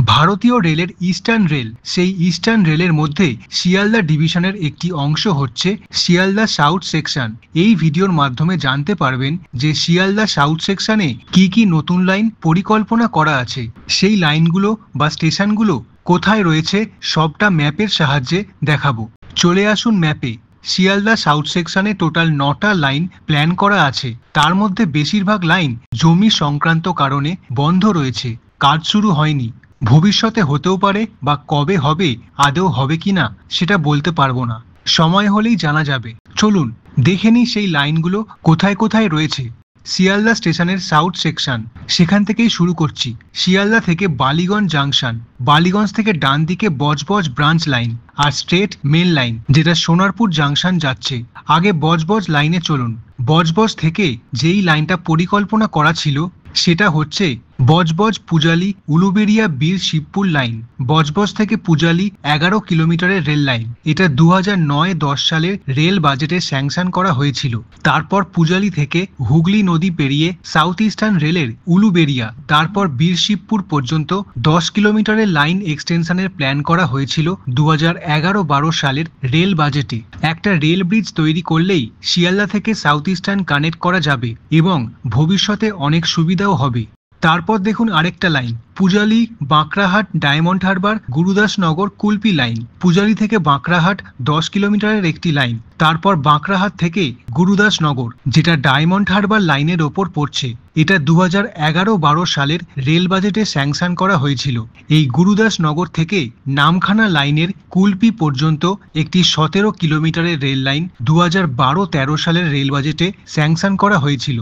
ভারতীয় রেলের eastern rail, সেই ইস্টার্ন রেলের মধ্যে শিয়ালদা ডিভিশনের একটি অংশ হচ্ছে শিয়ালদা সাউথ সেকশন। এই ভিডিওর মাধ্যমে জানতে পারবেন যে শিয়ালদা সাউথ সেকশনে কি কি নতুন লাইন পরিকল্পনা করা আছে, সেই লাইনগুলো বা স্টেশনগুলো কোথায় রয়েছে সবটা ম্যাপের সাহায্যে দেখাবো। চলে আসুন ম্যাপে। শিয়ালদা সাউথ সেকশনে টোটাল 9টা লাইন প্ল্যান করা আছে। তার মধ্যে বেশিরভাগ লাইন জমি সংক্রান্ত কারণে বন্ধ রয়েছে, কাজ শুরু হয়নি। ভবিষ্যতে হতেও পারে বা কবে হবে, আদৌ হবে কিনা সেটা বলতে পারবো না, সময় হলেই জানা যাবে। চলুন দেখে নিই সেই লাইনগুলো কোথায় কোথায় রয়েছে। শিয়ালদা স্টেশনের সাউথ সেকশন, সেখান থেকেই শুরু করছি। শিয়ালদা থেকে বালিগঞ্জ জাংশন, বালিগঞ্জ থেকে ডান দিকে বজবজ ব্রাঞ্চ লাইন আর স্ট্রেট মেন লাইন যেটা সোনারপুর জাংশন যাচ্ছে। আগে বজবজ লাইনে চলুন। বজবজ থেকে যেই লাইনটা পরিকল্পনা করা ছিল সেটা হচ্ছে বজবজ পূজালি উলুবেড়িয়া বীর শিবপুর লাইন। বজবজ থেকে পূজালি 11 কিলোমিটারের রেল লাইন। এটা 2009-10 সালের রেল বাজেটে স্যাংশন করা হয়েছিল। তারপর পূজালি থেকে হুগলি নদী পেরিয়ে সাউথ ইস্টার্ন রেলের উলুবেড়িয়া, তারপর বীর শিবপুর পর্যন্ত 10 কিলোমিটারের লাইন এক্সটেনশনের প্ল্যান করা হয়েছিল 2011-12 সালের রেল বাজেটে। একটা রেল ব্রিজ তৈরি করলেই শিয়ালদা থেকে সাউথ ইস্টার্ন কানেক্ট করা যাবে এবং ভবিষ্যতে অনেক সুবিধাও হবে। তারপর দেখুন আরেকটা লাইন, পূজালি বাঁকড়াহাট ডায়মন্ড হারবার গুরুদাসনগর কুলপি লাইন। পূজালি থেকে বাঁকড়াহাট 10 কিলোমিটারের একটি লাইন। তারপর বাঁকড়াহাট থেকে গুরুদাসনগর, যেটা ডায়মন্ড হারবার লাইনের ওপর পড়ছে। এটা 2011-12 সালের রেল বাজেটে স্যাংশন করা হয়েছিল। এই গুরুদাসনগর থেকে নামখানা লাইনের কুলপি পর্যন্ত একটি 17 কিলোমিটারের রেল লাইন 2012-13 সালের রেল বাজেটে স্যাংশন করা হয়েছিল।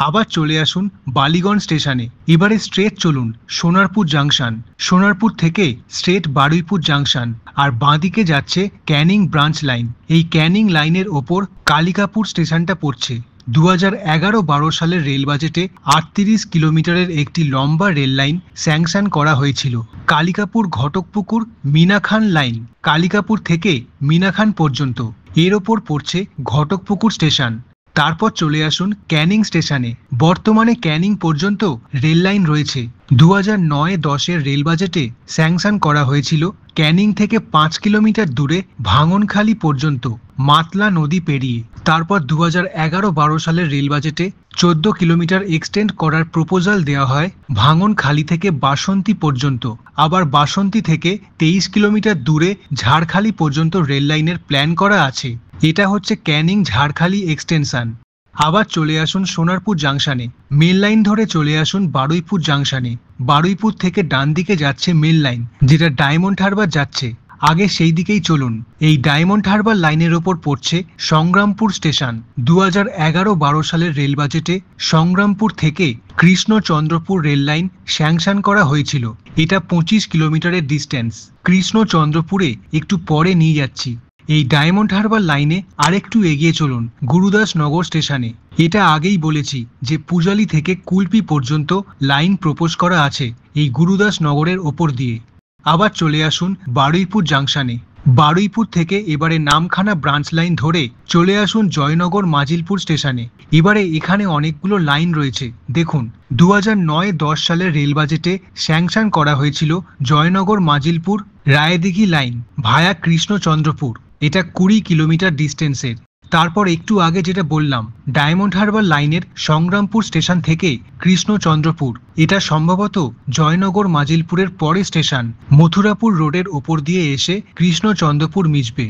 আবার চলে আসুন বালিগঞ্জ স্টেশনে। এবারে স্ট্রেট চলুন সোনারপুর জাংশন, সোনারপুর থেকে স্ট্রেট বারুইপুর জাংশন, আর বাঁদিকে যাচ্ছে ক্যানিং ব্রাঞ্চ লাইন। এই ক্যানিং লাইনের ওপর কালিকাপুর স্টেশনটা পড়ছে। 2011-12 সালের রেল বাজেটে 38 কিলোমিটারের একটি লম্বা রেল লাইন স্যাংশন করা হয়েছিল। কালিকাপুর ঘটকপুকুর মিনাখান লাইন, কালিকাপুর থেকে মিনাখান পর্যন্ত, এর ওপর পড়ছে ঘটকপুকুর স্টেশন। তারপর চলে আসুন ক্যানিং স্টেশনে। বর্তমানে ক্যানিং পর্যন্ত রেল লাইন রয়েছে। 2009-10 রেল বাজেটে স্যাংশন করা হয়েছিল ক্যানিং থেকে 5 কিলোমিটার দূরে ভাঙনখালি পর্যন্ত মাতলা নদী পেরিয়ে। তারপর 2011-12 সালের রেল বাজেটে 14 কিলোমিটার এক্সটেন্ড করার প্রপোজাল দেওয়া হয় ভাঙনখালি থেকে বাসন্তী পর্যন্ত। আবার বাসন্তী থেকে 23 কিলোমিটার দূরে ঝাড়খালি পর্যন্ত রেল লাইনের প্ল্যান করা আছে। এটা হচ্ছে ক্যানিং ঝাড়খালি এক্সটেনশন। আবার চলে আসুন সোনারপুর জাংশনে। মেল লাইন ধরে চলে আসুন বারুইপুর জাংশনে। বারুইপুর থেকে ডান দিকে যাচ্ছে মেল লাইন, যেটা ডায়মন্ড হারবার যাচ্ছে। আগে সেই দিকেই চলুন। এই ডায়মন্ড হারবার লাইনের ওপর পড়ছে সংগ্রামপুর স্টেশন। 2011-12 সালের রেল বাজেটে সংগ্রামপুর থেকে কৃষ্ণচন্দ্রপুর রেল লাইন স্যাংশন করা হয়েছিল। এটা 25 কিলোমিটারের ডিস্টেন্স। কৃষ্ণচন্দ্রপুরে একটু পরে নিয়ে যাচ্ছি। এই ডায়মন্ড হারবার লাইনে আরেকটু এগিয়ে চলুন গুরুদাসনগর স্টেশনে। এটা আগেই বলেছি যে পূজালি থেকে কুলপি পর্যন্ত লাইন প্রপোজ করা আছে এই গুরুদাসনগরের ওপর দিয়ে। আবার চলে আসুন বারুইপুর জাংশনে। বারুইপুর থেকে এবারে নামখানা ব্রাঞ্চ লাইন ধরে চলে আসুন জয়নগর মাজিলপুর স্টেশনে। এবারে এখানে অনেকগুলো লাইন রয়েছে। দেখুন 2009-10 সালের রেল বাজেটে স্যাংশন করা হয়েছিল জয়নগর মাজিলপুর রায়দিঘি লাইন ভায়া কৃষ্ণচন্দ্রপুর। এটা 20 কিলোমিটার ডিস্টেন্সের। তারপর একটু আগে যেটা বললাম ডায়মন্ড হারবার লাইনের সংগ্রামপুর স্টেশন থেকে কৃষ্ণচন্দ্রপুর, এটা সম্ভবত জয়নগর মাজিলপুরের পরে স্টেশন। মথুরাপুর রোডের ওপর দিয়ে এসে কৃষ্ণচন্দ্রপুর মিশবে।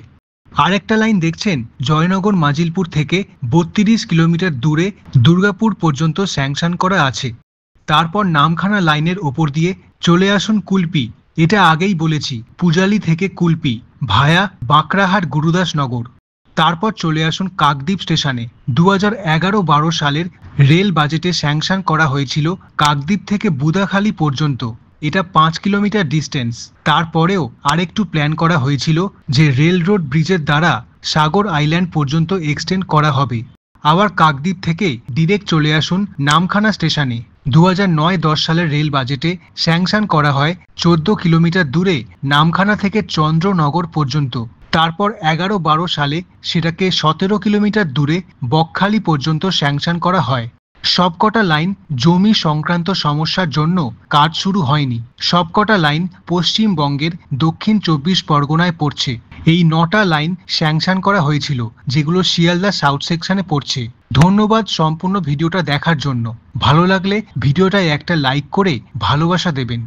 আরেকটা লাইন দেখছেন জয়নগর মাজিলপুর থেকে 32 কিলোমিটার দূরে দুর্গাপুর পর্যন্ত স্যাংশন করা আছে। তারপর নামখানা লাইনের ওপর দিয়ে চলে আসুন কুলপি। এটা আগেই বলেছি পূজালি থেকে কুলপি ভায়া বাঁকড়াহাট গুরুদাসনগর। তারপর চলে আসুন কাকদ্বীপ স্টেশনে। 2011-12 সালের রেল বাজেটে স্যাংশন করা হয়েছিল কাকদ্বীপ থেকে বুদাখালি পর্যন্ত। এটা 5 কিলোমিটার ডিস্টেন্স। তারপরেও আরেকটু প্ল্যান করা হয়েছিল যে রেল রোড ব্রিজের দ্বারা সাগর আইল্যান্ড পর্যন্ত এক্সটেন্ড করা হবে। আবার কাকদ্বীপ থেকে ডিরেক্ট চলে আসুন নামখানা স্টেশনে। 2009-10 সালের রেল বাজেটে স্যাংশন করা হয় 14 কিলোমিটার দূরে নামখানা থেকে চন্দ্রনগর পর্যন্ত। তারপর 11-12 সালে সেটাকে 17 কিলোমিটার দূরে বকখালি পর্যন্ত স্যাংশন করা হয়। সবকটা লাইন জমি সংক্রান্ত সমস্যার জন্য কাজ শুরু হয়নি। সবকটা লাইন পশ্চিমবঙ্গের দক্ষিণ 24 পরগনায় পড়ছে। এই 9টা লাইন স্যাংশন করা হয়েছিল, যেগুলো শিয়ালদা সাউথ সেকশনে পড়ছে। ধন্যবাদ সম্পূর্ণ ভিডিওটা দেখার জন্য। ভালো লাগলে ভিডিওটায় একটা লাইক করে ভালোবাসা দেবেন।